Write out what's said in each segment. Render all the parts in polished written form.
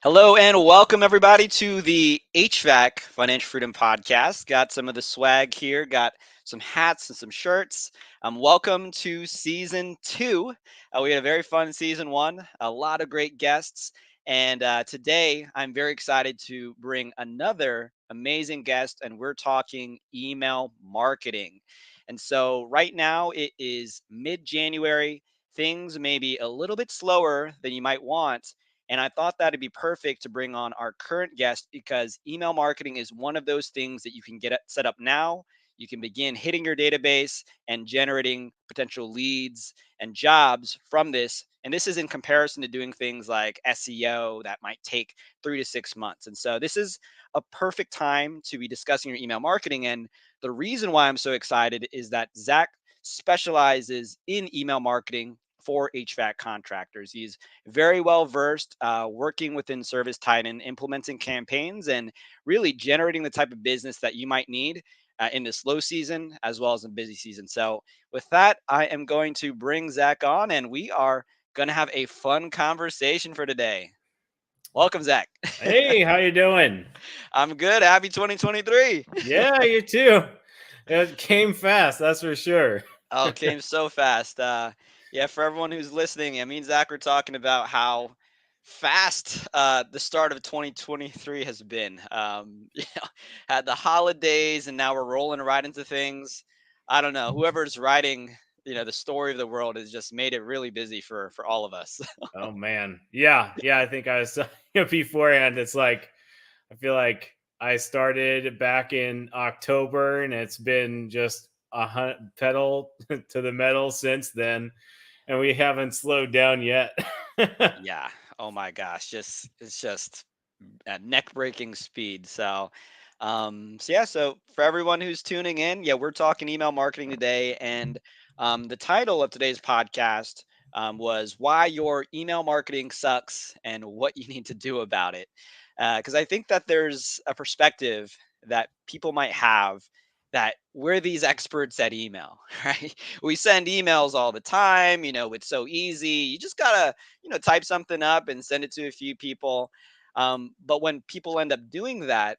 Hello and welcome everybody to the HVAC Financial Freedom Podcast. Got some of the swag here, got some hats and some shirts. Welcome to season two. We had a very fun season one, a lot of great guests. And today I'm very excited to bring another amazing guest, and we're talking email marketing. And so right now it is mid January. Things may be a little bit slower than you might want, and I thought that'd be perfect to bring on our current guest because email marketing is one of those things that you can get set up now. You can begin hitting your database and generating potential leads and jobs from this. And this is in comparison to doing things like SEO that might take 3 to 6 months. And so this is a perfect time to be discussing your email marketing. And the reason why I'm so excited is that Zach specializes in email marketing for HVAC contractors. He's very well versed working within Service Titan, implementing campaigns, and really generating the type of business that you might need in the slow season as well as in busy season. So, with that, I am going to bring Zach on, and we are going to have a fun conversation for today. Welcome, Zach. Hey, how you doing? I'm good. Happy 2023. Yeah, you too. It came fast, that's for sure. Oh, it came so fast. Yeah, for everyone who's listening, me and Zach were talking about how fast the start of 2023 has been. Had the holidays, and now we're rolling right into things. I don't know. Whoever's writing, the story of the world has just made it really busy for all of us. Oh man. Yeah, I think I was beforehand. It's like I feel like I started back in October and it's been just pedal to the metal since then, and we haven't slowed down yet. Yeah. Oh my gosh. It's just at neck breaking speed. So yeah, so for everyone who's tuning in, yeah, we're talking email marketing today. And the title of today's podcast was Why Your Email Marketing Sucks and What You Need to Do About it. Because I think that there's a perspective that people might have that we're these experts at email, right? We send emails all the time, it's so easy. You just gotta, type something up and send it to a few people. But when people end up doing that,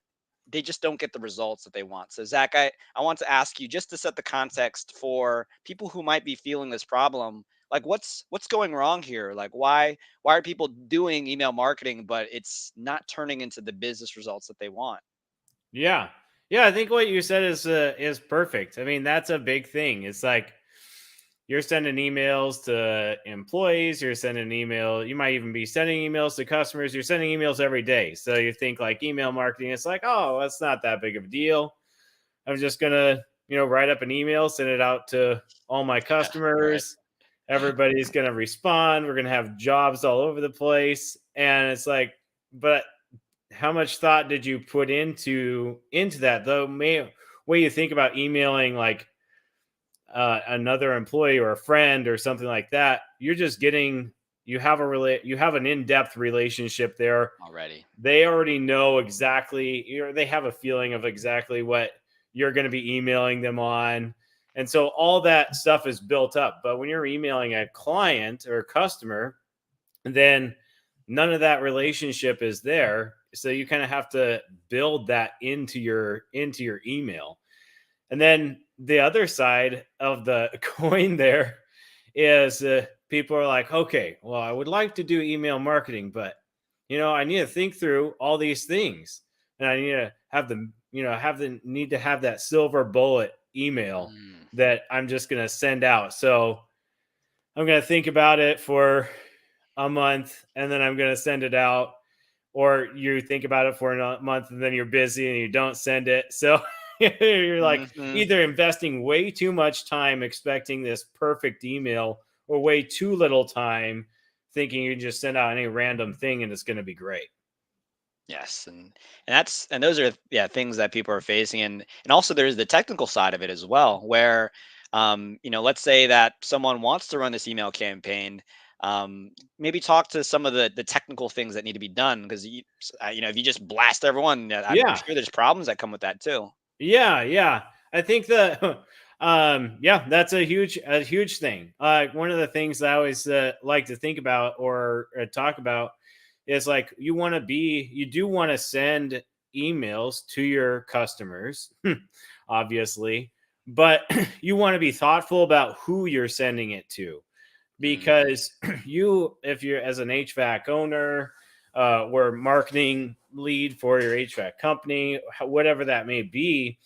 they just don't get the results that they want. So Zach, I want to ask you just to set the context for people who might be feeling this problem. Like what's going wrong here? Like why are people doing email marketing, but it's not turning into the business results that they want? Yeah. Yeah, I think what you said is perfect. I mean, that's a big thing. It's like you're sending emails to employees, you're sending email, you might even be sending emails to customers, you're sending emails every day. So you think like email marketing, it's like, oh, that's not that big of a deal. I'm just gonna, write up an email, send it out to all my Yeah, right. customers. Everybody's gonna respond. We're gonna have jobs all over the place. And it's like, but how much thought did you put into that? Though may way you think about emailing like another employee or a friend or something like that, you're just getting you have an in-depth relationship there. Already. They already know exactly, they have a feeling of exactly what you're going to be emailing them on. And so all that stuff is built up. But when you're emailing a client or a customer, then none of that relationship is there. So you kind of have to build that into your email. And then the other side of the coin there is people are like, okay, well, I would like to do email marketing, but I need to think through all these things, and I need to have the have the need to have that silver bullet email Mm, that I'm just going to send out. So I'm going to think about it for a month, and then I'm going to send it out. Or you think about it for a month and then you're busy and you don't send it. So you're like mhm. either investing way too much time expecting this perfect email, or way too little time thinking you can just send out any random thing and it's going to be great. Yes, and those are, yeah, things that people are facing. And also there's the technical side of it as well, where let's say that someone wants to run this email campaign. Maybe talk to some of the technical things that need to be done, because if you just blast everyone, I'm Yeah. sure there's problems that come with that too. Yeah. I think the yeah, that's a huge thing. One of the things I always like to think about or talk about is like you do want to send emails to your customers, obviously, but you want to be thoughtful about who you're sending it to, Mm, because if you're as an HVAC owner, or marketing lead for your HVAC company, whatever that may be,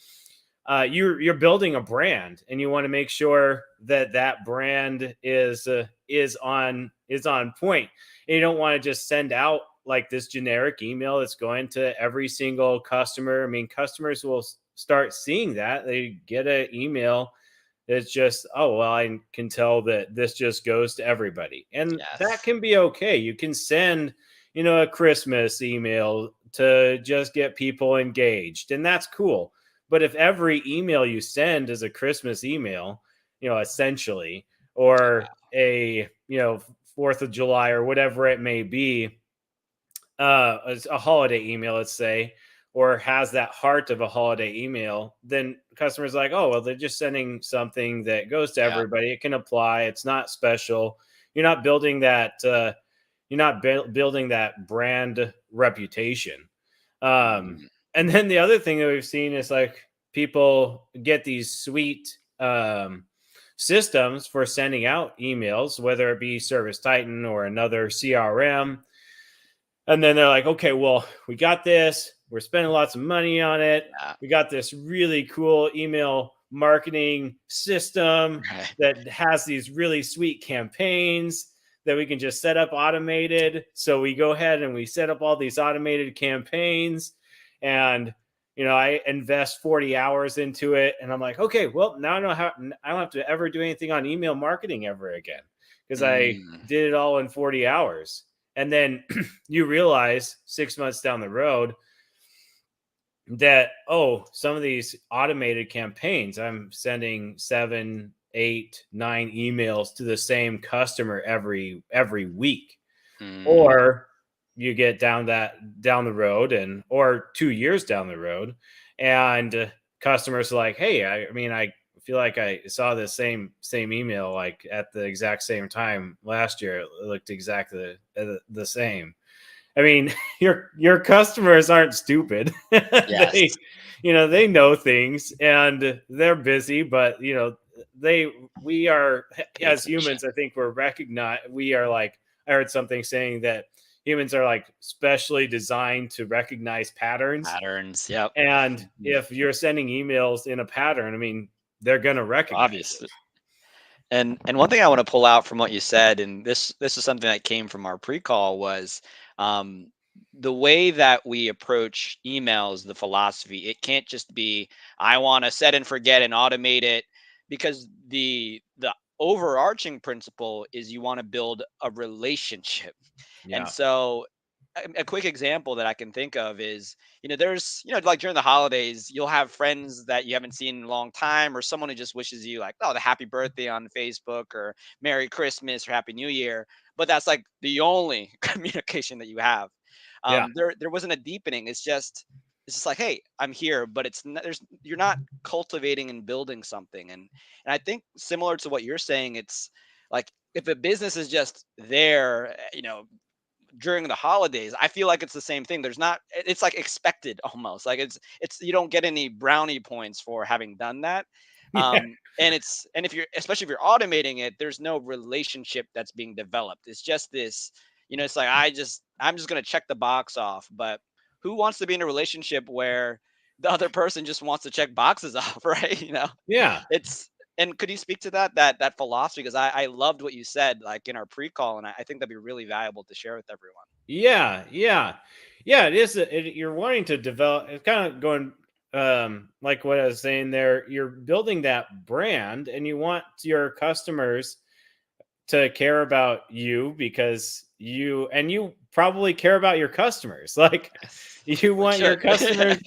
you're building a brand, and you want to make sure that that brand is on point. And you don't want to just send out like this generic email that's going to every single customer. I mean, customers will start seeing that they get an email. It's just, oh, well, I can tell that this just goes to everybody. And that yes. can be okay. You can send, a Christmas email to just get people engaged, and that's cool. But if every email you send is a Christmas email, essentially, or a, 4th of July or whatever it may be, a holiday email, let's say, or has that heart of a holiday email, then customers are like, oh, well, they're just sending something that goes to Yeah. everybody. It can apply. It's not special. You're not building that. Building that brand reputation. Um, Mm, and then the other thing that we've seen is like people get these sweet systems for sending out emails, whether it be Service Titan or another CRM. And then they're like, okay, well, we got this. We're spending lots of money on it. yeah. We got this really cool email marketing system Right. that has these really sweet campaigns that we can just set up automated. So we go ahead and we set up all these automated campaigns. And, I invest 40 hours into it. And I'm like, okay, well, now I don't have to ever do anything on email marketing ever again, because I Mm, did it all in 40 hours. And then you realize 6 months down the road that, oh, some of these automated campaigns, I'm sending 7, 8, 9 emails to the same customer every week. mm, Or you get down the road, or 2 years down the road, and customers are like, hey, I mean, I feel like I saw the same email like at the exact same time last year. It looked exactly the same. I mean, your customers aren't stupid. yes. They know things, and they're busy, but they we are, Pay as attention. humans, I think we are like, I heard something saying that humans are like specially designed to recognize patterns. Patterns. Yep. And Mhm. if you're sending emails in a pattern, I mean, they're going to recognize Obviously. it. And one thing I want to pull out from what you said, and this is something that came from our pre-call, was um, the way that we approach emails, the philosophy. It can't just be I want to set and forget and automate it, because the overarching principle is you want to build a relationship. And Yeah. so a quick example that I can think of is, there's, like during the holidays, you'll have friends that you haven't seen in a long time, or someone who just wishes you like, oh, the happy birthday on Facebook, or Merry Christmas, or Happy New Year. But that's like the only communication that you have. Yeah. There wasn't a deepening. It's just like, hey, I'm here, but you're not cultivating and building something. And I think similar to what you're saying, it's like if a business is just there, during the holidays, I feel like it's the same thing. It's like expected almost. Like it's you don't get any brownie points for having done that. Yeah. And if you're, especially if you're automating it, there's no relationship that's being developed. It's just this, it's like I'm just gonna check the box off. But who wants to be in a relationship where the other person just wants to check boxes off, right? Yeah. It's and could you speak to that philosophy? Because I loved what you said, like in our pre-call, and I think that'd be really valuable to share with everyone. Yeah, yeah, yeah. It is. You're wanting to develop. It's kind of going, like what I was saying there. You're building that brand, and you want your customers to care about you, because you probably care about your customers. Like, Yes, you we want your should. customers.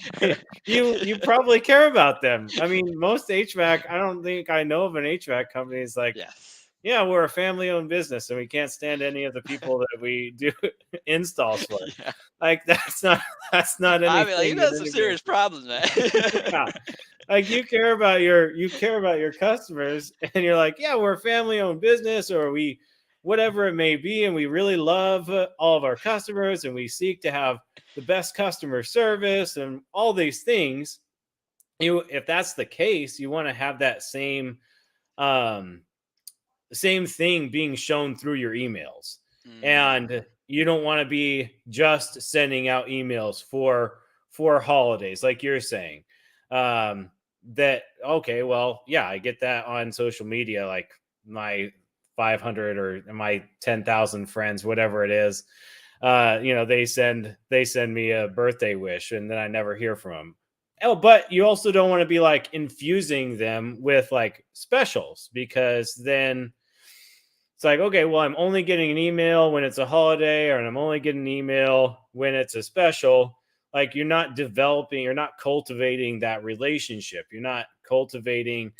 You probably care about them. I mean, most HVAC. I don't think I know of an HVAC company is like, Yes. yeah, we're a family-owned business, and we can't stand any of the people that we do installs for. Yeah. Like, that's not I mean, like, you anything that got some anybody. serious problems, man. Yeah, like you care about your customers, and you're like, yeah, we're a family-owned business, or whatever it may be, and we really love all of our customers, and we seek to have the best customer service and all these things. If that's the case, you want to have that um, same thing being shown through your emails. Mm, And you don't want to be just sending out emails for holidays like you're saying. um that okay, well, yeah, I get that on social media, like my 500 or my 10,000 friends, whatever it is. They send me a birthday wish, and then I never hear from them. Oh, but you also don't want to be like infusing them with like specials, because then it's like, okay, well, I'm only getting an email when it's a holiday, or I'm only getting an email when it's a special. Like, you're not cultivating that relationship. You're not cultivating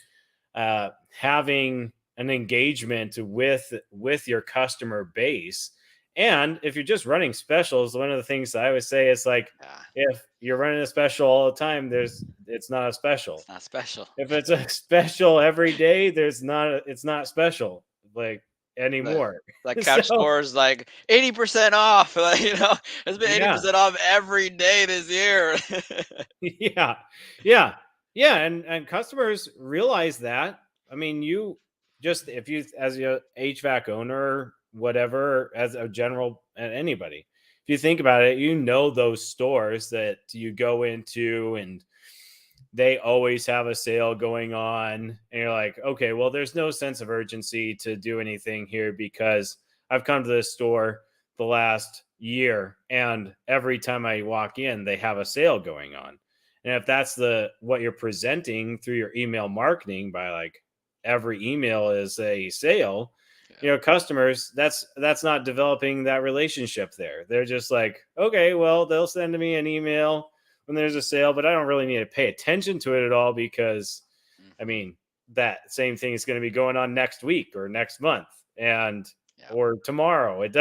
having an engagement with your customer base. And if you're just running specials, one of the things I always say is like, yeah, if you're running a special all the time, it's not a special. it's not special. If it's a special every day, it's not special like The anymore. like couch So stores like 80% off. Like, it's been yeah, 80% off every day this year. yeah, yeah, yeah, and customers realize that. I mean, you just if you as a HVAC owner, whatever, as a general anybody, if you think about it, those stores that you go into, and they always have a sale going on, and you're like, okay, well, there's no sense of urgency to do anything here, because I've come to this store the last year, and every time I walk in, they have a sale going on. And if that's the what you're presenting through your email marketing, by like every email is a sale, Yeah. customers, that's not developing that relationship there. They're just like, okay, well, they'll send me an email when there's a sale, but I don't really need to pay attention to it at all, because I Mhm. mean, that same thing is going to be going on next week or next month, and Yeah. or tomorrow. It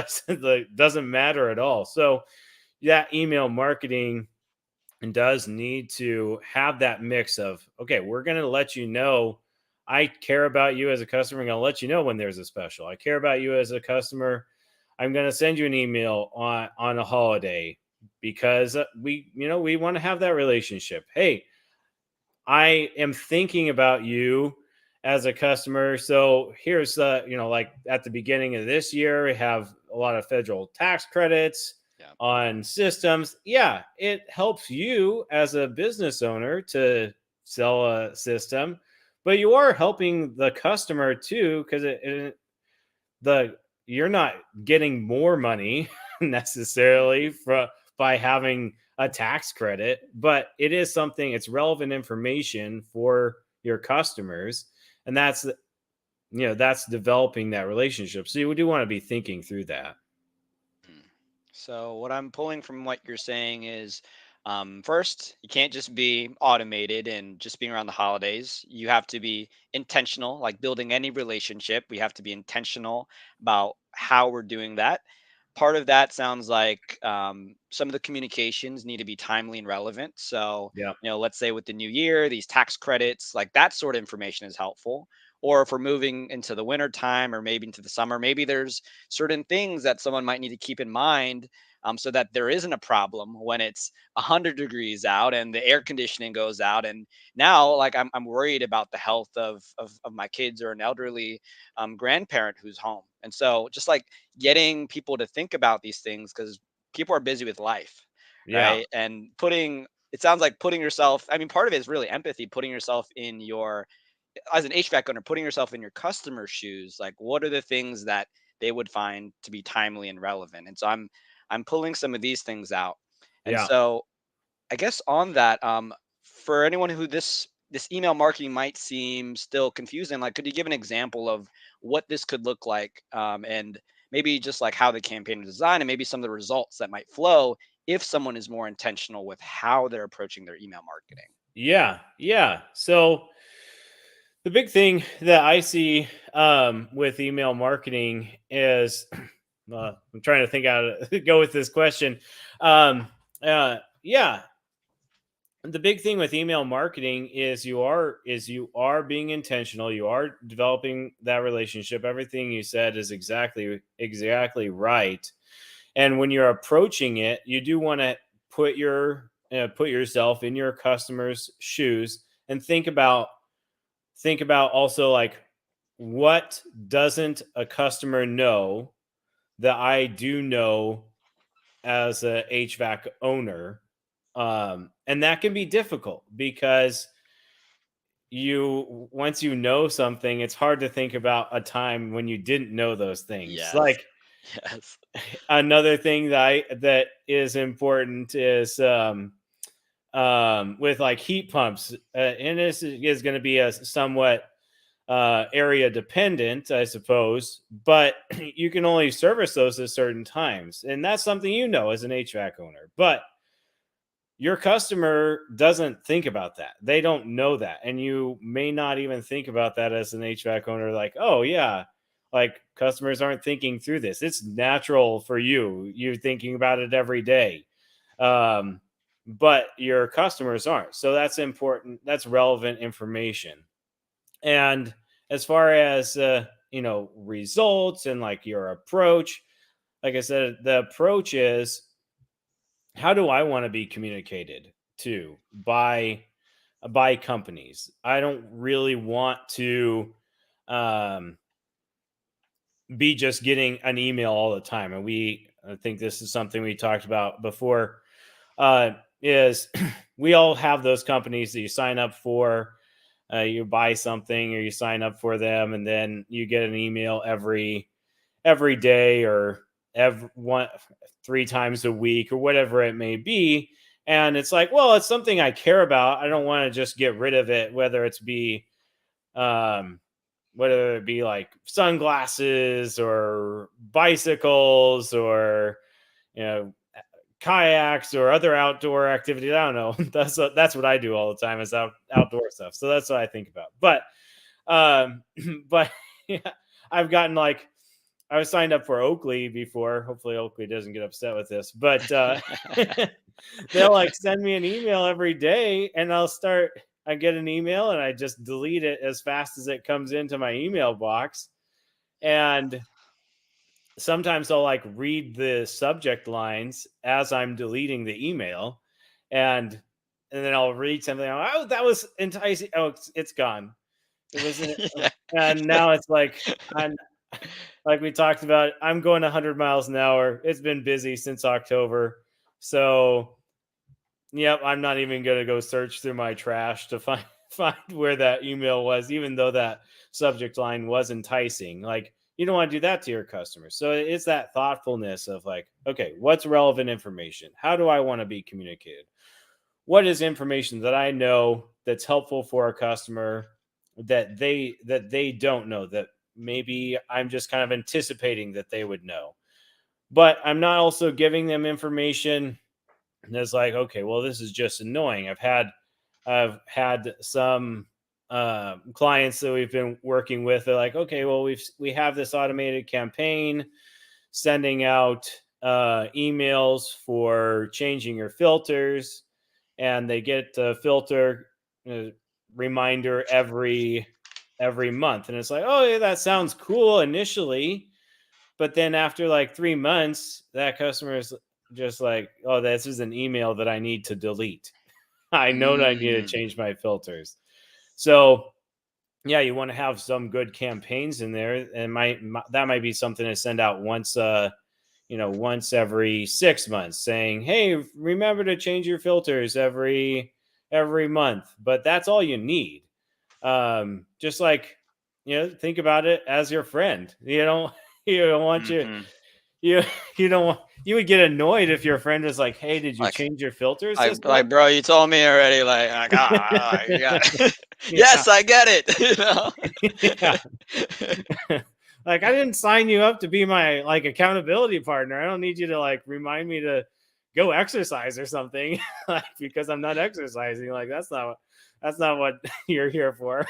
doesn't matter at all. So that email marketing does need to have that mix of, okay, we're going to let you know I care about you as a customer. I'm going to let you know when there's a special. I care about you as a customer. I'm going to send you an email on a holiday, because we want to have that relationship. Hey, I am thinking about you as a customer. So here's like at the beginning of this year, we have a lot of federal tax credits Yeah. on systems. Yeah, it helps you as a business owner to sell a system, but you are helping the customer too, because the you're not getting more money necessarily Mhm. by having a tax credit, but it is something, it's relevant information for your customers, and that's developing that relationship. So you do want to be thinking through that. Mm. So what I'm pulling from what you're saying is, first, you can't just be automated and just being around the holidays. You have to be intentional, like building any relationship. We have to be intentional about how we're doing that. Part of that sounds like some of the communications need to be timely and relevant. So, Yeah. let's say with the new year, these tax credits, like that sort of information is helpful. Or if we're moving into the winter time or maybe into the summer, maybe there's certain things that someone might need to keep in mind, so that there isn't a problem when it's 100 degrees out and the air conditioning goes out. And now, like, I'm worried about the health of my kids or an elderly grandparent who's home. And so, just like getting people to think about these things, because people are busy with life, Yeah. right? And it sounds like putting yourself, I mean, part of it is really empathy, putting yourself in your, as an HVAC owner, putting yourself in your customer's shoes, like what are the things that they would find to be timely and relevant? And so I'm pulling some of these things out. And Yeah. so I guess on that, for anyone who this email marketing might seem still confusing, like could you give an example of what this could look like, and maybe just like how the campaign is designed and maybe some of the results that might flow if someone is more intentional with how they're approaching their email marketing? Yeah. Yeah. So the big thing that I see with email marketing is, I'm trying to think how to go with this question. Yeah, the big thing with email marketing is you are being intentional. You are developing that relationship. Everything you said is exactly right. And when you're approaching it, you do want to put yourself in your customer's shoes and think about also, like, what doesn't a customer know that I do know as a HVAC owner. And that can be difficult because you once you know something, it's hard to think about a time when you didn't know those things. Yes. Like, Yes. another thing that is important is with like heat pumps, and this is going to be a somewhat area dependent, I suppose, but you can only service those at certain times, and that's something as an HVAC owner. But your customer doesn't think about that. They don't know that. And you may not even think about that as an HVAC owner, like, oh, yeah, like customers aren't thinking through this. It's natural for you. You're thinking about it every day. Um, but your customers aren't. So that's important. That's relevant information. And as far as, results and like your approach, like I said, the approach is, how do I want to be communicated to by companies? I don't really want to um, be just getting an email all the time. And I think this is something we talked about before. Is we all have those companies that you sign up for, you buy something or you sign up for them, and then you get an email every day or every one 3 times a week or whatever it may be. And it's like, well, it's something I care about. I don't want to just get rid of it, um whether it be like sunglasses or bicycles or you know kayaks or other outdoor activities. I don't know. That's what I do all the time, is outdoor stuff. So that's what I think about. But yeah, I've gotten like, I was signed up for Oakley before. Hopefully Oakley doesn't get upset with this, but they'll like send me an email every day, and I get an email and I just delete it as fast as it comes into my email box. And sometimes I'll like read the subject lines as I'm deleting the email, and then I'll read something. Oh, that was enticing. Oh, it's gone. It was, Yeah. and now it's like we talked about. I'm going 100 miles an hour. It's been busy since October, so yep, I'm not even going to go search through my trash to find where that email was, even though that subject line was enticing. Like, you don't want to do that to your customers. So it's that thoughtfulness of like, okay, what's relevant information? How do I want to be communicated? What is information that I know that's helpful for a customer that they don't know, that maybe I'm just kind of anticipating that they would know. But I'm not also giving them information and it's like, okay, well, this is just annoying. I've had some clients that we've been working with. They're like, okay, well, we have this automated campaign sending out emails for changing your filters, and they get a filter uh, reminder every month. And it's like, oh, yeah, that sounds cool initially, but then after like 3 months, that customer is just like, oh, this is an email that I need to delete. I know that I need to Mm. change my filters. So yeah, you want to have some good campaigns in there, and that might be something to send out once every 6 months, saying, hey, remember to change your filters every month. But that's all you need. Just like, think about it as your friend. You don't want Mhm. you you don't want you would get annoyed if your friend was like, "Hey, did you Like, change your filters I this like, month?" bro, you told me already. You got it. Yeah. Yes, I get it. Yeah. Like, I didn't sign you up to be my like accountability partner. I don't need you to like remind me to go exercise or something like because I'm not exercising. Like, that's not what you're here for.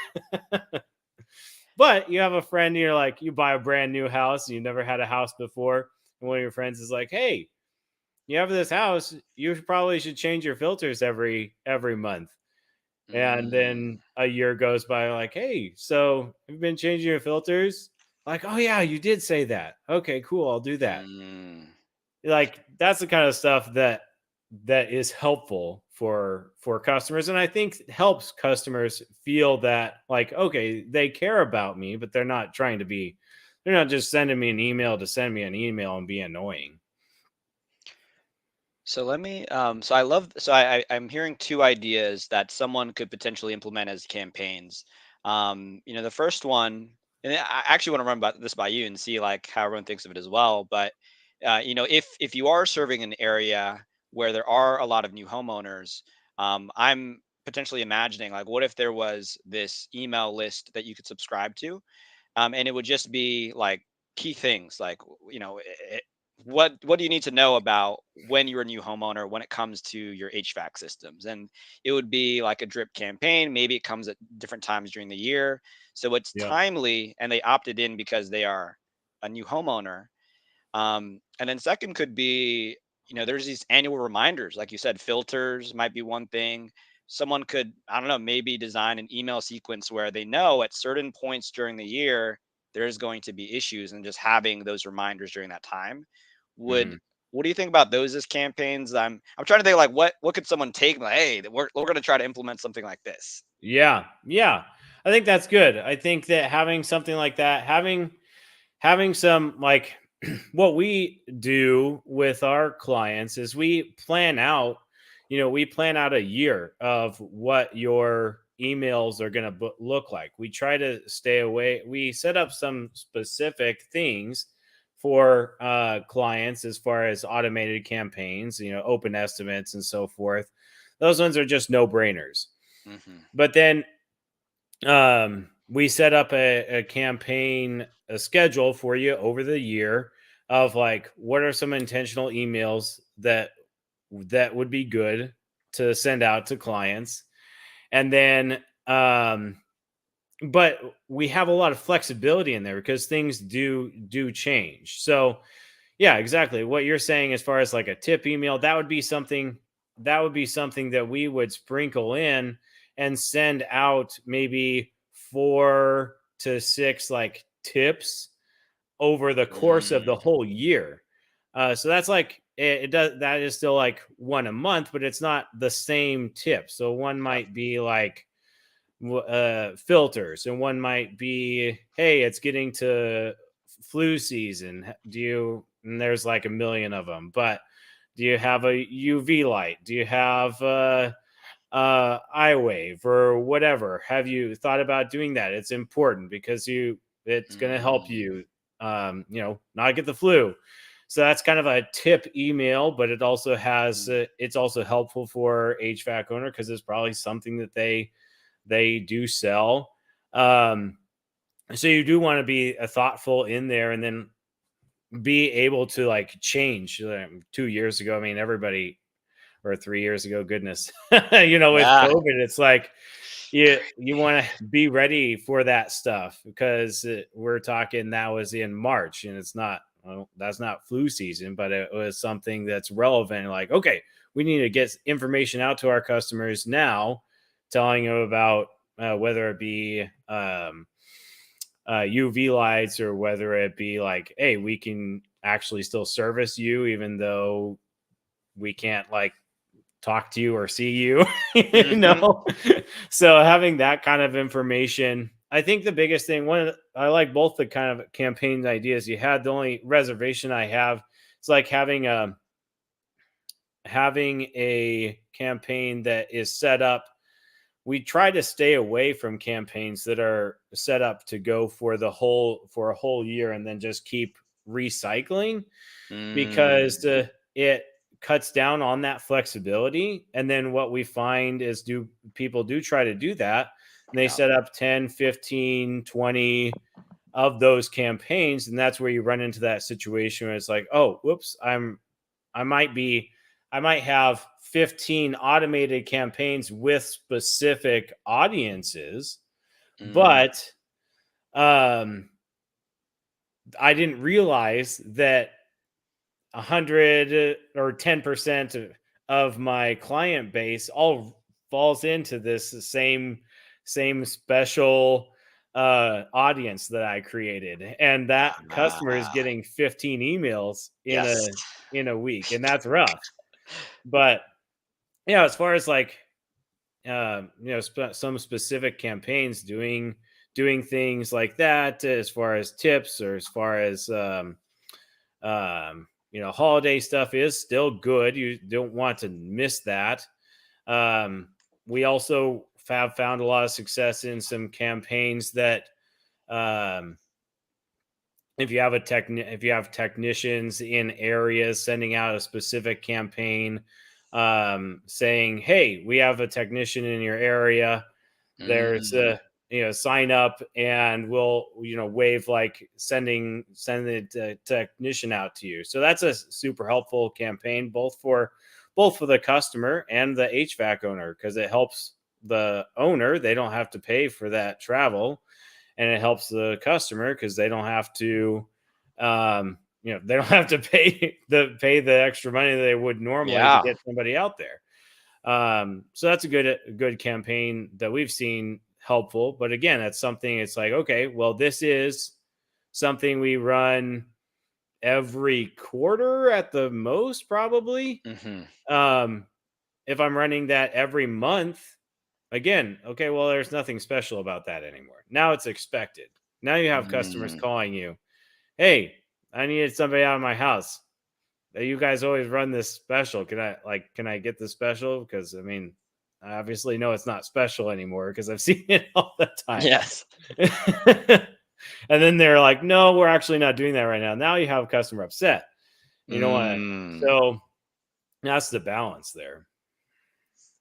But you have a friend, you're like, you buy a brand new house and you never had a house before, and one of your friends is like, "Hey, you have this house, you probably should change your filters every month. And Mm, then a year goes by, like, hey, so you've been changing your filters? Like, oh yeah, you did say that. Okay, cool, I'll do that. mm. Like, that's the kind of stuff that is helpful for customers, and I think helps customers feel that, like, okay, they care about me, but they're not just sending me an email to send me an email and be annoying. So let me so I love so I'm hearing two ideas that someone could potentially implement as campaigns. The first one, and I actually want to run this by you and see like how everyone thinks of it as well. But if you are serving an area where there are a lot of new homeowners, I'm potentially imagining like what if there was this email list that you could subscribe to, and it would just be like key things like what do you need to know about when you're a new homeowner when it comes to your HVAC systems. And it would be like a drip campaign. Maybe it comes at different times during the year, so it's Yep. timely and they opted in because they are a new homeowner. And then second could be, there's these annual reminders, like you said, filters might be one thing. Someone could, I don't know, maybe design an email sequence where they know at certain points during the year there's going to be issues, and just having those reminders during that time would. Mhm. What do you think about those as campaigns? I'm trying to think like what could someone take like, hey, we're going to try to implement something like this. Yeah, yeah. I think that's good. I think that having something like that, having some, like, what we do with our clients is we plan out a year of what your emails are going to look like. We try to stay away. We set up some specific things for clients as far as automated campaigns, open estimates and so forth. Those ones are just no brainers. Hmm. But then we set up a campaign, a schedule for you over the year of, like, what are some intentional emails that would be good to send out to clients. And then but we have a lot of flexibility in there because things do change. So yeah, exactly what you're saying as far as like a tip email, that would be something that we would sprinkle in and send out maybe 4 to 6 like tips over the course of the Mm, whole year. So that's like it does that is still like one a month, but it's not the same tip. So one yep. might be like filters, and one might be, hey, it's getting to flu season. Do you? And there's like a million of them, but do you have a UV light? Do you have iWave or whatever? Have you thought about doing that? It's important because it's going to help Mm, you, not get the flu. So that's kind of a tip email, but mm, it's also helpful for HVAC owner because it's probably something that they do sell. Um, so you do want to be a thoughtful in there, and then be able to like change. 2 years ago, I mean, everybody, or 3 years ago, goodness, with yeah. COVID, it's like you want to be ready for that stuff because we're talking that was in March, and it's not. Well, that's not flu season, but it was something that's relevant. Like, okay, we need to get information out to our customers now, telling them about whether it be UV lights, or whether it be like, hey, we can actually still service you even though we can't like talk to you or see you, you Hmm. know. So having that kind of information, I think the biggest thing, I like both the kind of campaign ideas you had. The only reservation I have is like having a campaign that is set up. We try to stay away from campaigns that are set up to go for a whole year and then just keep recycling, because Mm, it cuts down on that flexibility. And then what we find is, do people do try to do that, and they yeah. set up 10, 15, 20 of those campaigns, and that's where you run into that situation where it's like, oh, whoops, I might be I might have 15 automated campaigns with specific audiences, Mm, but um I didn't realize that 100 or 10% of my client base all falls into this same special audience that I created, and that customer is Ah, getting 15 emails yes. in a week, and that's rough. But yeah, as far as like some specific campaigns doing things like that, as far as tips or as far as holiday stuff is still good. You don't want to miss that. um, we also have found a lot of success in some campaigns that um, if you have technicians in areas sending out a specific campaign, saying, hey, we have a technician in your area, there's Mm, a sign up and we'll waive like sending the technician out to you. So that's a super helpful campaign, both for the customer and the HVAC owner, because it helps the owner. They don't have to pay for that travel, and it helps the customer because they don't have to they don't have to pay the extra money that they would normally to yeah. get somebody out there. So that's a good campaign that we've seen helpful. But again, that's something, it's like, okay, well, this is something we run every quarter at the most, probably. Hmm. Um, if I'm running that every month, again, okay, well, there's nothing special about that anymore. Now it's expected. Now you have customers Mm, calling you, hey, I needed somebody out of my house. You guys always run this special. Can I get this special? Because I mean, I obviously know it's not special anymore because I've seen it all the time. yes. And then they're like, no, we're actually not doing that right now. Now you have a customer upset. You don't want to. Mm. So that's the balance there.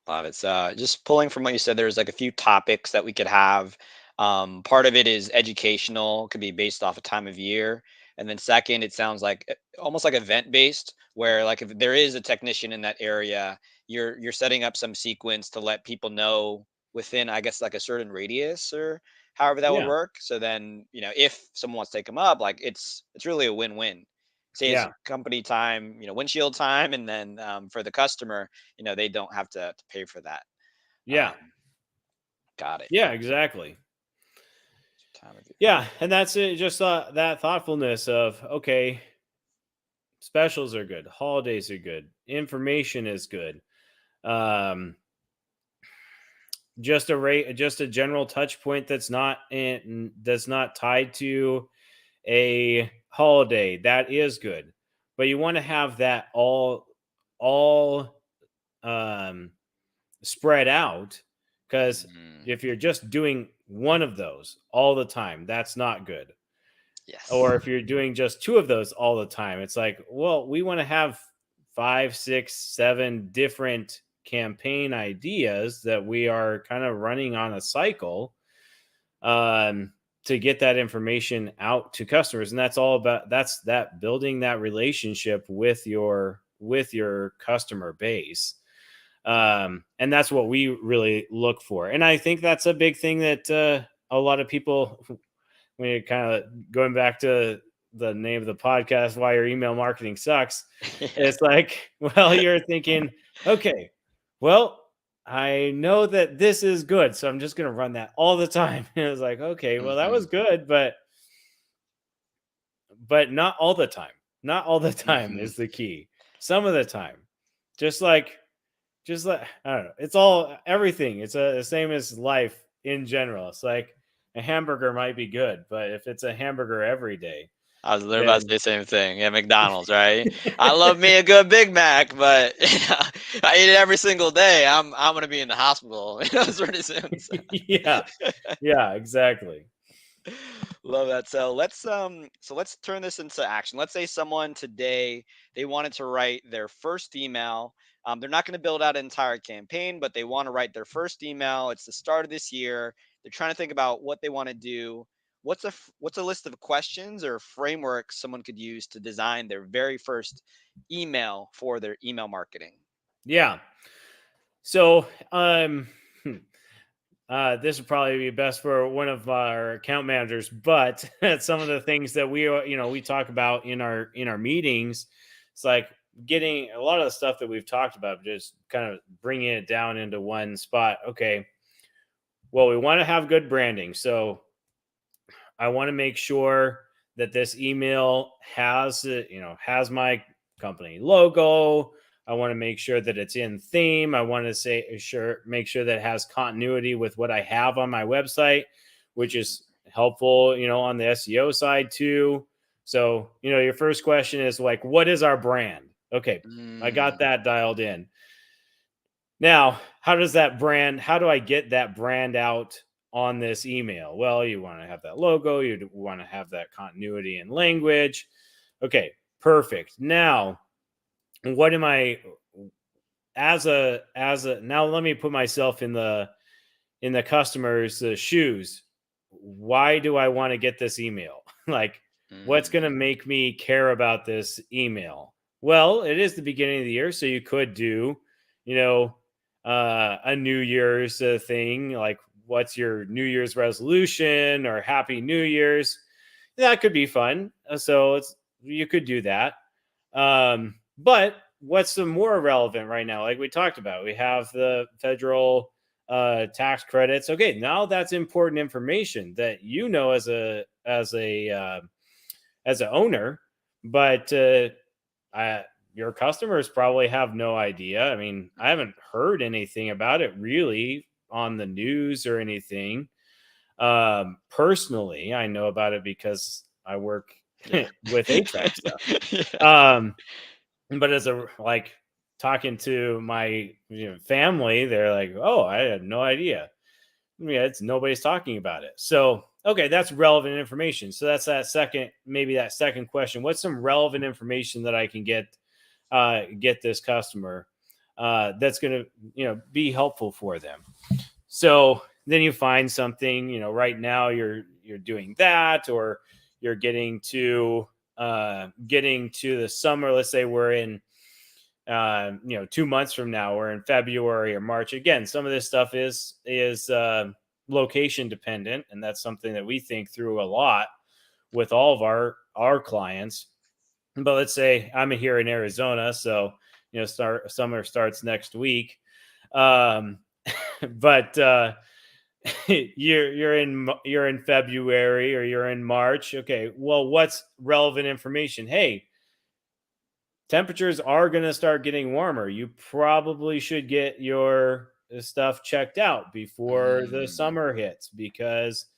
Love it. So just pulling from what you said, there's like a few topics that we could have. Part of it is educational, could be based off a time of year. And then second, it sounds like almost like event based, where like if there is a technician in that area, you're setting up some sequence to let people know within, I guess, like a certain radius or however that would Yeah. work. So then, if someone wants to take them up, like it's really a win-win. Say it's Yeah. company time, windshield time, and then for the customer, they don't have to pay for that. Yeah. um, got it. Yeah. Exactly. Time of year. Yeah. And that's it. Just that thoughtfulness of, okay, specials are good. Holidays are good. Information is good. Um, just a general touch point that's not tied to a holiday, that is good. But you want to have that all um spread out, because Mm, if you're just doing one of those all the time, that's not good. yes. Or if you're doing just two of those all the time, it's like, well, we want to have 5, 6, 7 different campaign ideas that we are kind of running on a cycle, um, to get that information out to customers. And that's all about, that's that building that relationship with your customer base. And that's what we really look for. And I think that's a big thing that a lot of people, when you kind of going back to the name of the podcast, why your email marketing sucks. Yeah. It's like, well, you're thinking, okay, well, I know that this is good, so I'm just going to run that all the time. And it's like, okay, well, that Hmm. was good, but not all the time. Not all the time Hmm. is the key. Some of the time, just like I don't know. It's all everything. It's the same as life in general. It's like a hamburger might be good, but if it's a hamburger every day, I was literally about to then say the same thing. Yeah, McDonald's, right? I love me a good Big Mac, but I eat it every single day. I'm gonna be in the hospital, pretty soon. So. yeah, yeah, exactly. Love that. So let's turn this into action. Let's say someone today, they wanted to write their first email. They're not going to build out an entire campaign, but they want to write their first email. It's the start of this year. They're trying to think about what they want to do. What's a list of questions or frameworks someone could use to design their very first email for their email marketing? Yeah. So, this would probably be best for one of our account managers, but some of the things that we talk about in our meetings It's like getting a lot of the stuff that we've talked about, just kind of bringing it down into one spot. Okay, well, we want to have good branding. So I want to make sure that this email has, has my company logo. I want to make sure that it's in theme. I want to make sure that it has continuity with what I have on my website, which is helpful, on the SEO side too. So, your first question is like, what is our brand? Okay, I got Mm. that dialed in. Now, how do I get that brand out on this email? Well, you want to have that logo, you want to have that continuity in language. Okay, perfect. Now, what am I now let me put myself in the customer's shoes. Why do I want to get this email? Like, what's going to Mm. make me care about this email? Well, it is the beginning of the year, so you could do, you know, a New Year's thing, like what's your New Year's resolution or Happy New Year's. That could be fun. So you could do that. But what's the more relevant right now? Like we talked about, we have the federal tax credits. Okay, now that's important information that as an owner, but your customers probably have no idea. I mean, I haven't heard anything about it really on the news or anything. Personally, I know about it because I work Yeah. with HVAC stuff. Yeah. Um, but as a like talking to my family, they're like, "Oh, I had no idea." Yeah, it's nobody's talking about it. So, okay, that's relevant information. So that's that second question. What's some relevant information that I can get this customer that's going to be helpful for them? So then you find something. Right now you're doing that, or you're getting to the summer. Let's say we're in 2 months from now, or in February or March. Again, some of this stuff is location dependent, and that's something that we think through a lot with all of our clients. But let's say I'm here in Arizona, so summer starts next week. um but you're in February, or you're in March. Okay, well, what's relevant information? Hey, temperatures are going to start getting warmer. You probably should get your stuff checked out before the Mm. summer hits, because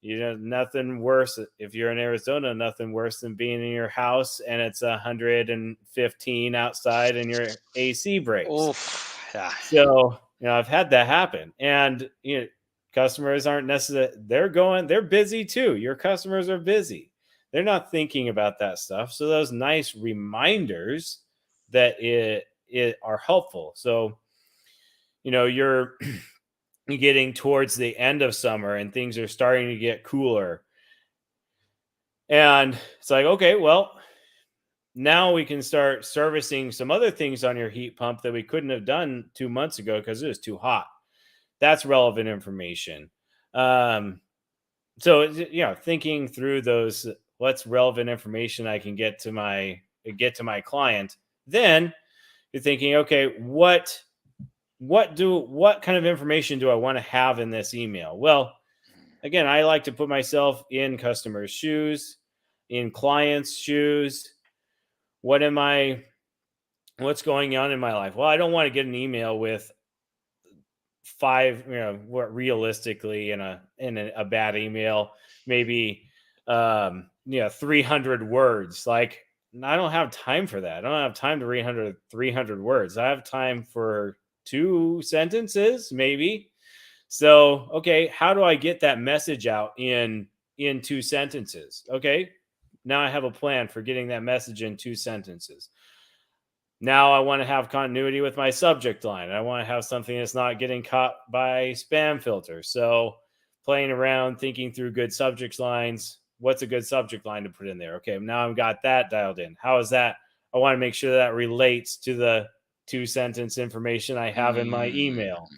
nothing worse, if you're in Arizona, nothing worse than being in your house and it's 115 outside and your AC breaks. Oof. Yeah. So, I've had that happen. And, customers aren't necessarily, they're busy too. Your customers are busy. They're not thinking about that stuff. So those nice reminders that it are helpful. So, you're getting towards the end of summer and things are starting to get cooler. And it's like, okay, well, now we can start servicing some other things on your heat pump that we couldn't have done 2 months ago because it was too hot. That's relevant information. Um, so thinking through those, what's relevant information I can get to my client. Then you're thinking, okay, what kind of information do I want to have in this email? Well, again, I like to put myself in customers' shoes, in clients' shoes. What am I what's going on in my life? Well, I don't want to get an email with five, what realistically in a bad email, maybe 300 words. Like, I don't have time for that. I don't have time to read 300 words. I have time for 2 sentences, maybe. So, okay, how do I get that message out in 2 sentences? Okay, now I have a plan for getting that message in 2 sentences. Now I want to have continuity with my subject line. I want to have something that's not getting caught by spam filter. So playing around, thinking through good subject lines. What's a good subject line to put in there? Okay, now I've got that dialed in. How is that? I want to make sure that relates to the 2 sentence information I have in my Mm. email.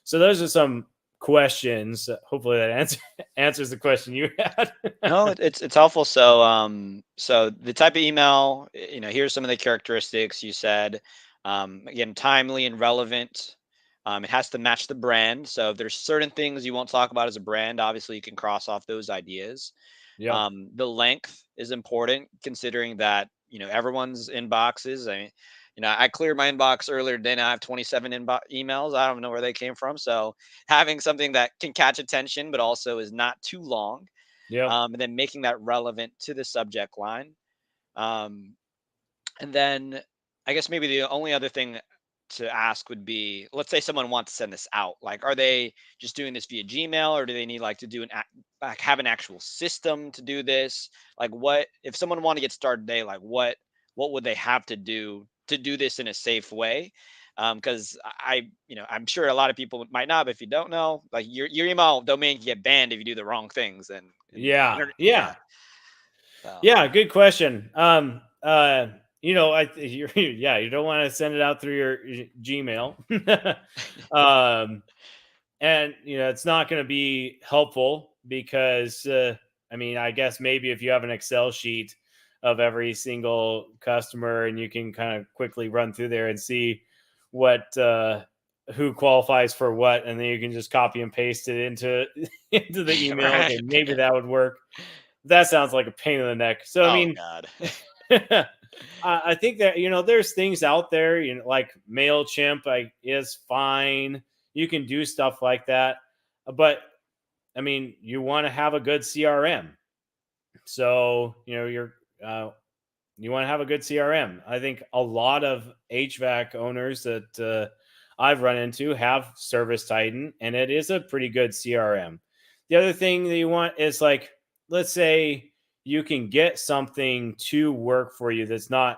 So those are some questions. Hopefully that answers the question you had. No, it's helpful. So so the type of email, here's some of the characteristics you said. Again, timely and relevant. It has to match the brand. So if there's certain things you won't talk about as a brand, obviously you can cross off those ideas. Yep. The length is important, considering that everyone's inboxes. I cleared my inbox earlier today, and I have 27 emails. I don't know where they came from. So having something that can catch attention, but also is not too long, Yep. and then making that relevant to the subject line. Um, and then I guess maybe the only other thing to ask would be, let's say someone wants to send this out. Like, are they just doing this via Gmail, or do they need like to do like have an actual system to do this? Like, what if someone want to get started today? Like, what would they have to do this in a safe way? Because I'm sure a lot of people might not, but if you don't know, like your email domain can get banned if you do the wrong things, and Yeah. yeah. Yeah. So Yeah. Good question. Yeah, you don't want to send it out through your Gmail. um, and it's not going to be helpful because I mean, I guess maybe if you have an Excel sheet of every single customer and you can kind of quickly run through there and see what who qualifies for what, and then you can just copy and paste it into into the email. Okay, right. maybe that would work. That sounds like a pain in the neck. So I Oh mean, God. I think that there's things out there, like Mailchimp, is fine. You can do stuff like that, but I mean, you want to have a good CRM. So uh, you want to have a good CRM. I think a lot of HVAC owners that I've run into have Service Titan, and it is a pretty good CRM. The other thing that you want is, like, let's say you can get something to work for you that's not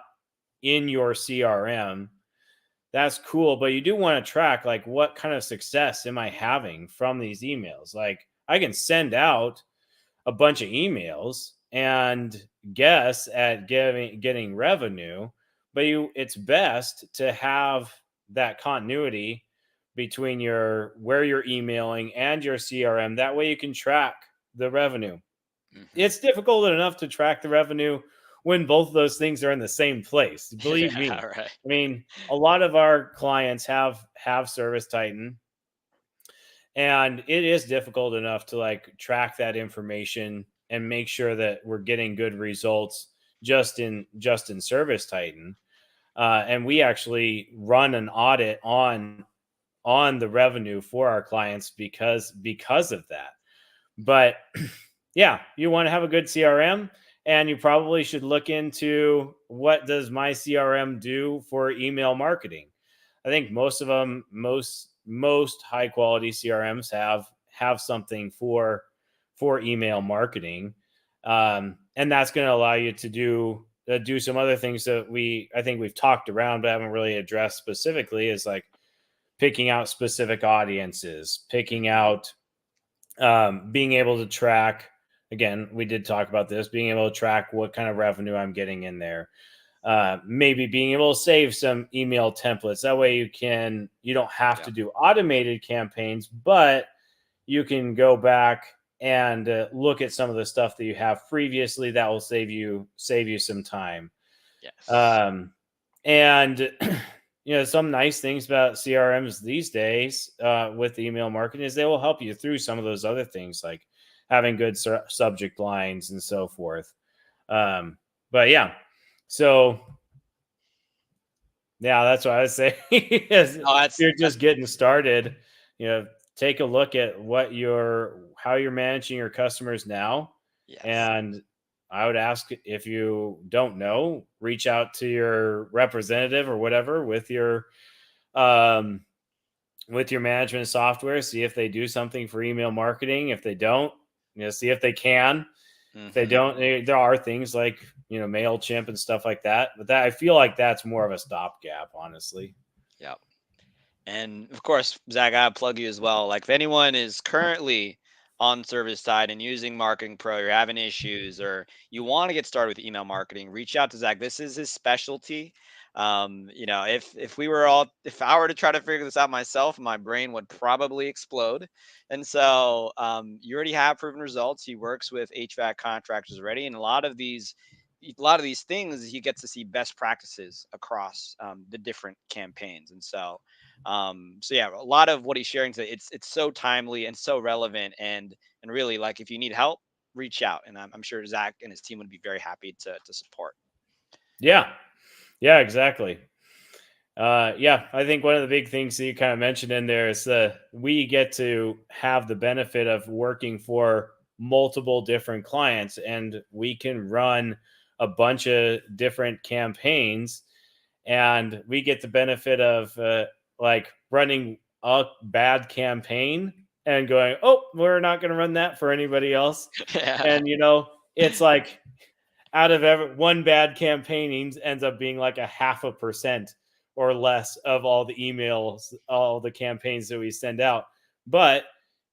in your CRM. That's cool, but you do want to track, like, what kind of success am I having from these emails? Like, I can send out a bunch of emails and guess at getting revenue, but it's best to have that continuity between your where you're emailing and your CRM. That way you can track the revenue. Hmm. It's difficult enough to track the revenue when both of those things are in the same place. Believe Yeah. me. Right. I mean, a lot of our clients have Service Titan, and it is difficult enough to, like, track that information and make sure that we're getting good results just in Service Titan. And we actually run an audit on the revenue for our clients because of that. But yeah, you want to have a good CRM, and you probably should look into, what does my CRM do for email marketing. I think most of them, most high quality CRMs have something for email marketing, and that's going to allow you to do some other things that I think we've talked around but haven't really addressed specifically, is like picking out specific audiences, picking Hmm. out, being able to track. Again, we did talk about this, being able to track what kind of revenue I'm getting in there. Maybe being able to save some email templates. That way you don't have Yeah. to do automated campaigns, but you can go back and look at some of the stuff that you have previously. That will save you some time. Yes. Um, and some nice things about CRMs these days, with email marketing, is they will help you through some of those other things, like having good subject lines and so forth. Um, but yeah, so yeah, that's what I would say. Is, Oh, if you're just getting started, you know, take a look at how you're managing your customers now. yes. And I would ask, if you don't know, reach out to your representative or whatever um with your management software, see if they do something for email marketing. If they don't, see if they can. If they Hmm. don't, there are things like, Mailchimp and stuff like that. But I feel like that's more of a stopgap, honestly. Yeah. And of course, Zach, I plug you as well. Like if anyone is currently on service side and using Marketing Pro, you're having issues, or you want to get started with email marketing, reach out to Zach. This is his specialty. If I were to try to figure this out myself, my brain would probably explode. And so you already have proven results. He works with HVAC contractors already, and a lot of these things he gets to see best practices across the different campaigns. And so yeah, a lot of what he's sharing today, it's so timely and so relevant, and really, like, if you need help, reach out, and I'm sure Zach and his team would be very happy to support. Yeah. Yeah, exactly. Yeah, I think one of the big things that you kind of mentioned in there is we get to have the benefit of working for multiple different clients, and we can run a bunch of different campaigns, and we get the benefit of like running a bad campaign and going, oh, we're not going to run that for anybody else. Yeah. And it's like out of one bad campaign ends up being like a 0.5% or less of all the emails, all the campaigns that we send out. But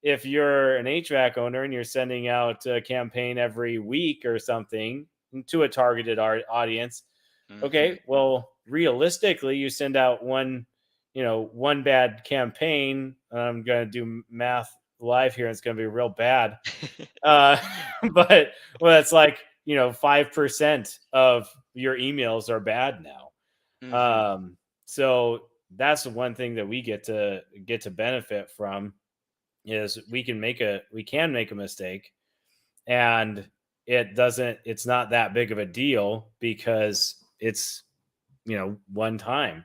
if you're an HVAC owner and you're sending out a campaign every week or something to a targeted audience, Hmm. okay, well, realistically, you send out one bad campaign. I'm going to do math live here. And it's going to be real bad. Uh, but well, it's like 5% of your emails are bad now. Hmm. So that's the one thing that we get to benefit from is we can make a mistake, and it's not that big of a deal because it's one time.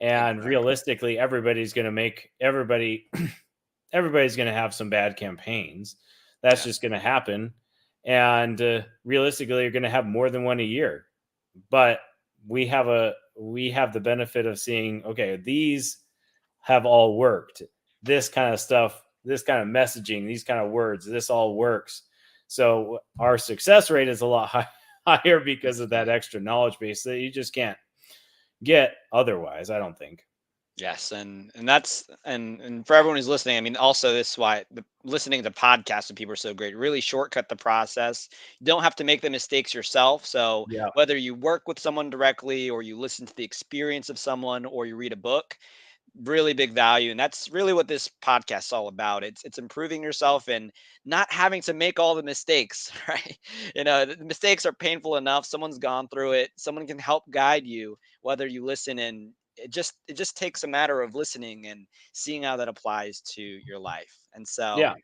And Exactly. realistically, everybody's going to have some bad campaigns. That's Yeah. just going to happen. And realistically, you're going to have more than one a year. But we have the benefit of seeing, okay, these have all worked. This kind of stuff, this kind of messaging, these kind of words, this all works. So our success rate is a lot higher because of that Mhm. extra knowledge base that you just can't get otherwise, I don't think. Yes, and for everyone who's listening, I mean, also this is why listening to podcasts with people are so great. Really shortcut the process. You don't have to make the mistakes yourself. So Yeah. whether you work with someone directly, or you listen to the experience of someone, or you read a book, really big value, and that's really what this podcast is all about. It's improving yourself and not having to make all the mistakes. Right? The mistakes are painful enough. Someone's gone through it. Someone can help guide you, whether you listen, and it just takes a matter of listening and seeing how that applies to your life. And Yeah.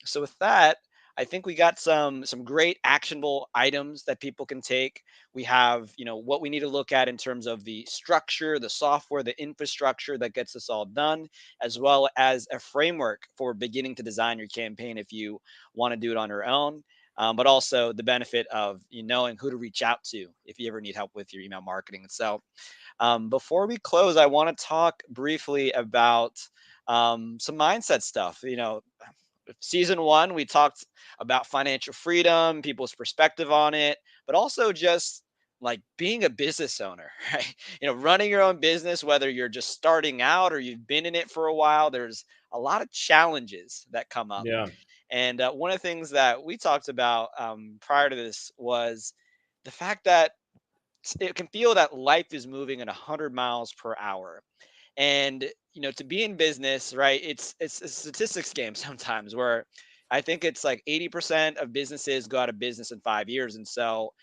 so with that, I think we got some great actionable items that people can take. We have, what we need to look at in terms of the structure, the software, the infrastructure that gets this all done, as well as a framework for beginning to design your campaign if you want to do it on your own. But also the benefit of knowing who to reach out to if you ever need help with your email marketing. So before we close, I want to talk briefly about some mindset stuff. Season one, we talked about financial freedom, people's perspective on it, but also just like being a business owner, right? Running your own business, whether you're just starting out or you've been in it for a while, there's a lot of challenges that come up. Yeah. And one of the things that we talked about prior to this was the fact that it can feel that life is moving at 100 miles per hour. And to be in business, right, it's a statistics game sometimes, where I think it's like 80% of businesses go out of business in 5 years. And so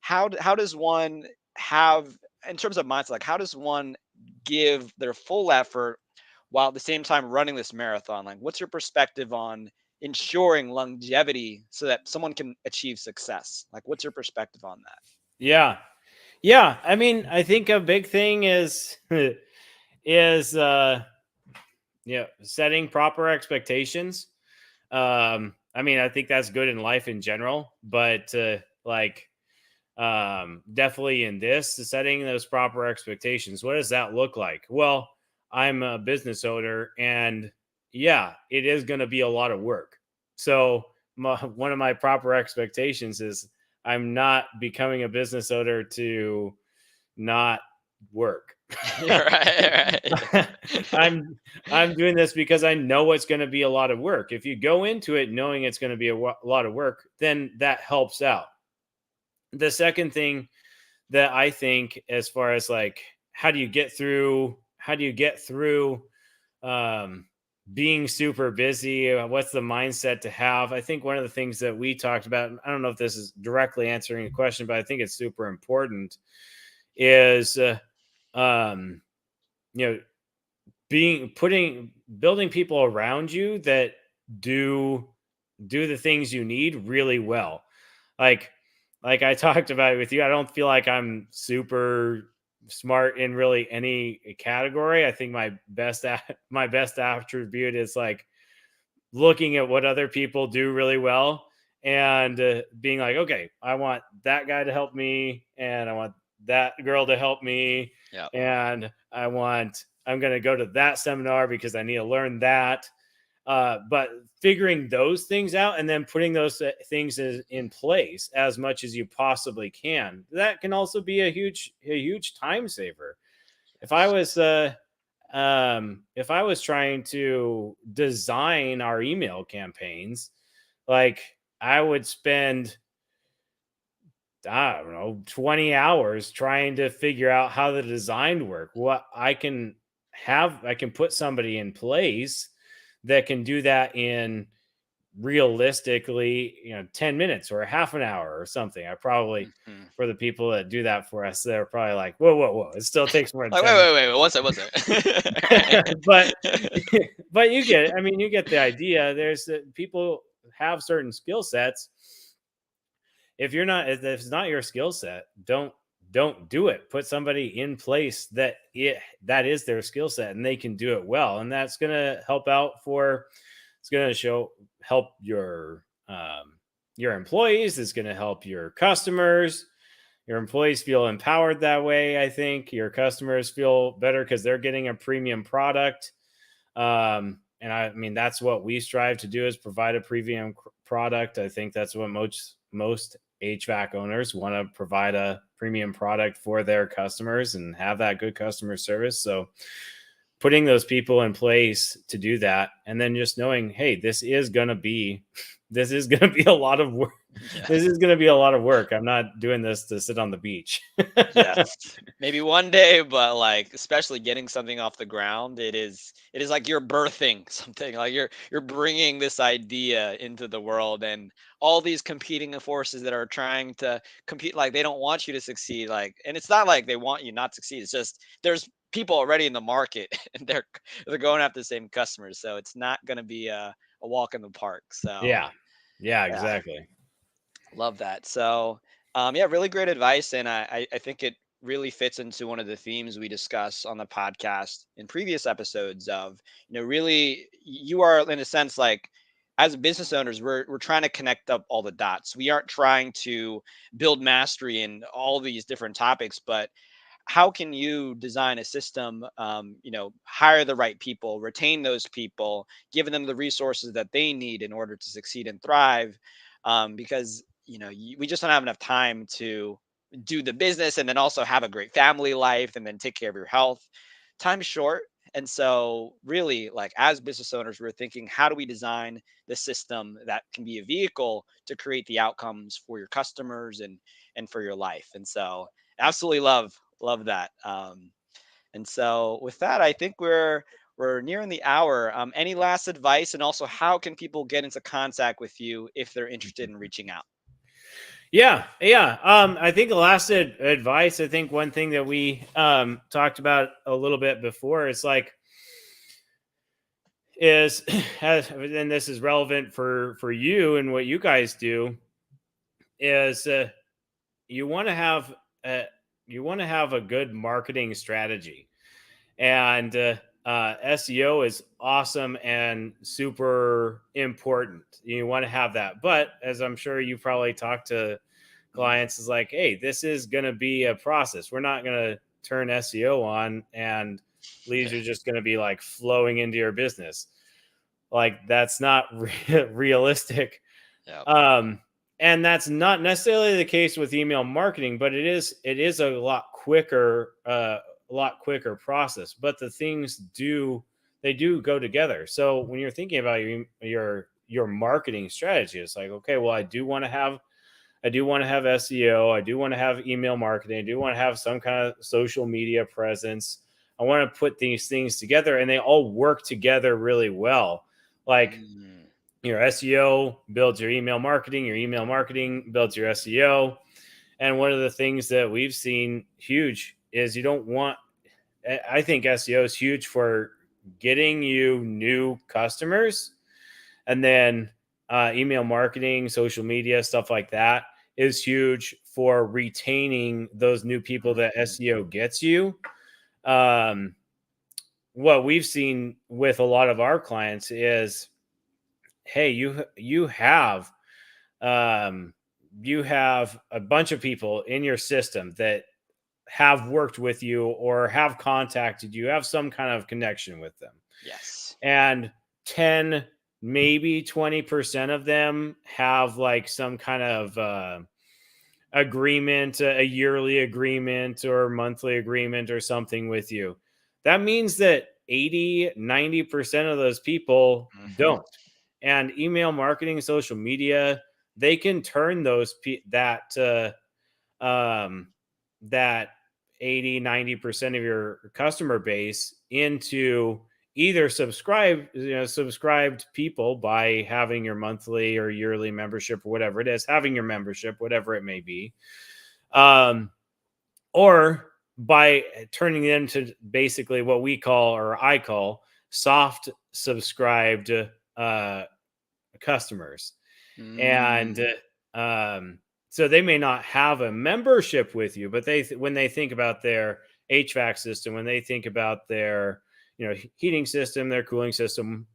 how does one have, in terms of mindset, like how does one give their full effort while at the same time running this marathon? Like, what's your perspective on ensuring longevity so that someone can achieve success? Like, what's your perspective on that? Yeah. Yeah. I mean, I think a big thing is is setting proper expectations. I mean, I think that's good in life in general, but like definitely in this, setting those proper expectations. What does that look like? Well, I'm a business owner, and yeah, it is going to be a lot of work. So one of my proper expectations is I'm not becoming a business owner to not work. Right, right. I'm doing this because I know it's going to be a lot of work. If you go into it knowing it's going to be a lot of work, then that helps out. The second thing that I think, as far as like, how do you get through um, being super busy? What's the mindset to have? I think one of the things that we talked about, and I don't know if this is directly answering a question, but I think it's super important, is um, you know, building people around you that do the things you need really well. Like I talked about with you, I don't feel like I'm super smart in really any category. I think my best attribute is like looking at what other people do really well and being like, okay, I want that guy to help me, and I want that girl to help me, Yeah. and I'm going to go to that seminar because I need to learn that. But figuring those things out and then putting those things in place as much as you possibly can, that can also be a huge time saver. If I was if I was trying to design our email campaigns, like I would spend, I don't know, 20 hours trying to figure out how the design work. I can put somebody in place that can do that in realistically, 10 minutes or a half an hour or something. I probably, Mhm. for the people that do that for us, they're probably like, whoa, whoa, whoa. It still takes more than Like, 10 minutes. wait, one second. but but you get it. I mean, you get the idea. There's people have certain skill sets. If it's not your skill set, don't do it. Put somebody in place that is their skill set and they can do it well, and that's going to it's going to help your employees. It's going to help your customers. Your employees feel empowered that way. I think your customers feel better because they're getting a premium product. And I mean, that's what we strive to do, is provide a premium product. I think that's what most HVAC owners want to provide, a premium product for their customers and have that good customer service. So putting those people in place to do that, and then just knowing, hey, this is going to be a lot of work. Yeah. This is going to be a lot of work. I'm not doing this to sit on the beach. Yes, maybe one day, but like especially getting something off the ground, it is like you're birthing something. Like you're bringing this idea into the world, and all these competing forces that are trying to compete, like they don't want you to succeed. Like, and it's not like they want you not to succeed. It's just there's people already in the market, and they're going after the same customers, so it's not going to be a walk in the park. So Yeah. Yeah, yeah. exactly. Love that. So, yeah, really great advice, and I think it really fits into one of the themes we discuss on the podcast in previous episodes. Of really, you are in a sense like, as business owners, we're trying to connect up all the dots. We aren't trying to build mastery in all these different topics, but how can you design a system, hire the right people, retain those people, giving them the resources that they need in order to succeed and thrive, because we just don't have enough time to do the business and then also have a great family life and then take care of your health. Time's short. And so really, like, as business owners, we're thinking, how do we design the system that can be a vehicle to create the outcomes for your customers and for your life? And so absolutely love that. And so with that, I think we're nearing the hour. Any last advice, and also how can people get into contact with you if they're interested in reaching out? Yeah, yeah. I think the last advice, I think one thing that we talked about a little bit before is like, is and this is relevant for you and what you guys do, is you want to have a a good marketing strategy. And SEO is awesome and super important. You want to have that, but as I'm sure you probably talked to Mm, clients, is like, hey, this is going to be a process. We're not going to turn SEO on and leads yeah, are just going to be like flowing into your business. Like, that's not realistic. yeah, um and that's not necessarily the case with email marketing, but it is a lot quicker process. But the things do go together. So when you're thinking about your marketing strategy, it's like, okay, well, I do want to have SEO. I do want to have email marketing. I do want to have some kind of social media presence. I want to put these things together, and they all work together really well. Like Mm, your SEO builds your email marketing builds your SEO. And one of the things that we've seen huge is you don't want, I think SEO is huge for getting you new customers. And then email marketing, social media, stuff like that is huge for retaining those new people that mhm, SEO gets you. Um, what we've seen with a lot of our clients is, hey, um, you have a bunch of people in your system that have worked with you or have contacted you, have some kind of connection with them. yes. And 10, maybe 20% of them have like some kind of agreement, a yearly agreement or monthly agreement or something with you. That means that 80-90% of those people Hmm. don't. And email marketing, social media, they can turn um, that 80-90% of your customer base into either subscribed people by having your monthly or yearly membership or whatever it is, having your membership, whatever it may be, um, or by turning them into basically what we call, or I call, soft subscribed uh, customers. And Mm, um, so they may not have a membership with you, but when they think about their HVAC system, when they think about their heating system, their cooling system,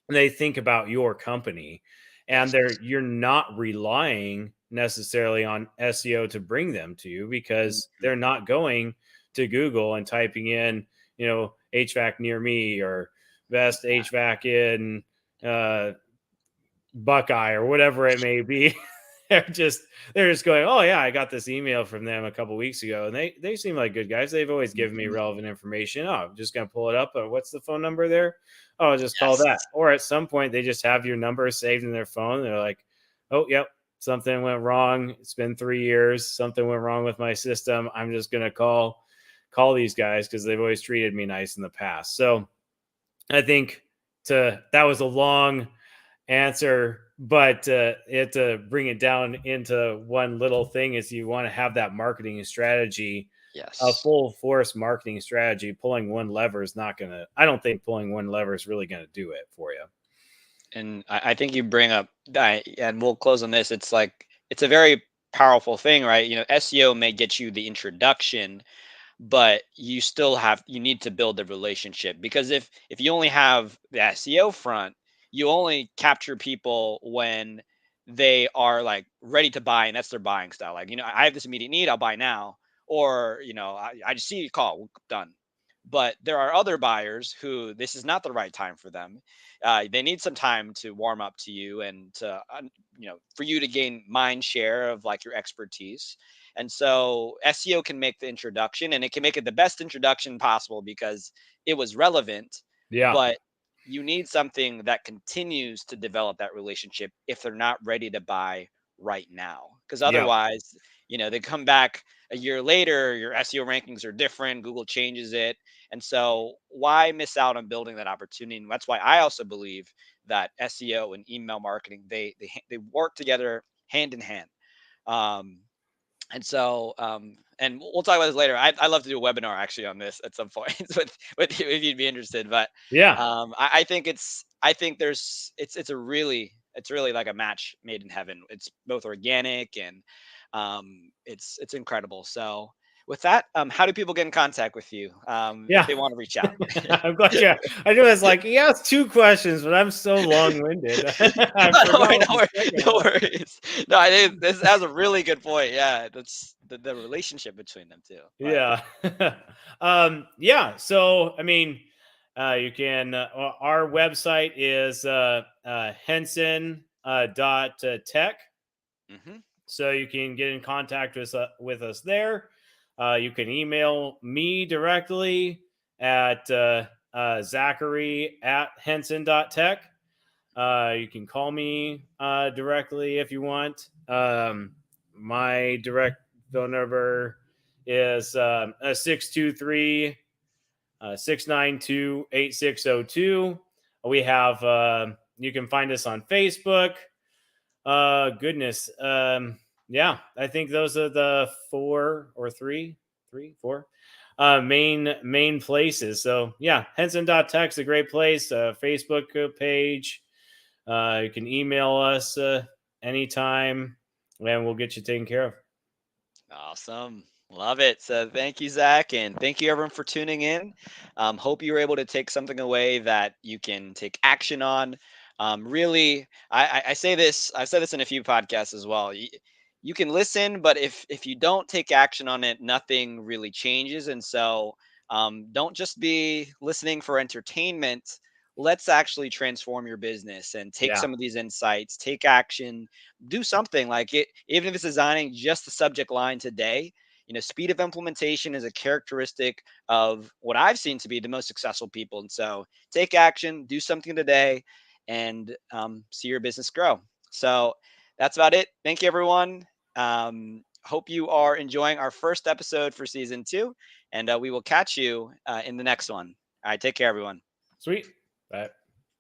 they think about your company, and yes. you're not relying necessarily on SEO to bring them to you, because Mhm. they're not going to Google and typing in HVAC near me or best HVAC in uh, Buckeye or whatever it may be. They're just going, oh yeah, I got this email from them a couple weeks ago, and they seem like good guys. They've always given me Mhm. relevant information. Oh, I'm just gonna pull it up. What's the phone number there? Oh, I'll just call Yes. that. Or at some point they just have your number saved in their phone. They're like, oh yep, something went wrong. It's been 3 years. Something went wrong with my system. I'm just gonna call these guys because they've always treated me nice in the past. So I think that was a long answer, but it to bring it down into one little thing is you want to have that marketing strategy, a Yes. full force marketing strategy. Pulling one lever is not gonna. I don't think pulling one lever is really gonna do it for you. And I think you bring up, and we'll close on this. It's like, it's a very powerful thing, right? SEO may get you the introduction, but you need to build the relationship, because if you only have the SEO front, you only capture people when they are like ready to buy, and that's their buying style. Like, I have this immediate need, I'll buy now. Or, I just see you call, done. But there are other buyers who this is not the right time for them. They need some time to warm up to you, and to for you to gain mind share of like your expertise. And so SEO can make the introduction, and it can make it the best introduction possible because it was relevant. Yeah, But you need something that continues to develop that relationship if they're not ready to buy right now. Because yeah, otherwise, they come back a year later, your SEO rankings are different, Google changes it. And so why miss out on building that opportunity? And that's why I also believe that SEO and email marketing, they work together hand in hand. Um, and so, and we'll talk about this later. I love to do a webinar actually on this at some point with you if you'd be interested. But yeah, I think it's really like a match made in heaven. It's both organic and it's incredible. So with that, how do people get in contact with you if yeah. they want to reach out? I'm glad you. I knew it's like he asked two questions, but I'm so long winded. I No, forgot what no, the second no one. worries. No, I think that's a really good point. Yeah, that's the relationship between them too. But Yeah. Yeah. So, I mean, you can, our website is Henson dot tech. hmm. So you can get in contact with us there. You can email me directly at Zachary at Henson dot tech. You can call me directly if you want. My direct phone number is 623 692 8602. We have, you can find us on Facebook. Goodness. Yeah, I think those are the four main places. So yeah, Henson.tech's a great place. Facebook page. You can email us anytime, and we'll get you taken care of. Awesome. Love it. So thank you, Zach, and thank you everyone for tuning in. Hope you were able to take something away that you can take action on. Really, I say this, I've said this in a few podcasts as well. You can listen, but if you don't take action on it, nothing really changes. And so don't just be listening for entertainment. Let's actually transform your business and take Yeah. some of these insights, take action, do something like it, even if it's designing just the subject line today. Speed of implementation is a characteristic of what I've seen to be the most successful people. And so take action, do something today, and see your business grow. So that's about it. Thank you, everyone. Hope you are enjoying our first episode for season 2, and we will catch you in the next one. All right, take care, everyone. Sweet. Bye.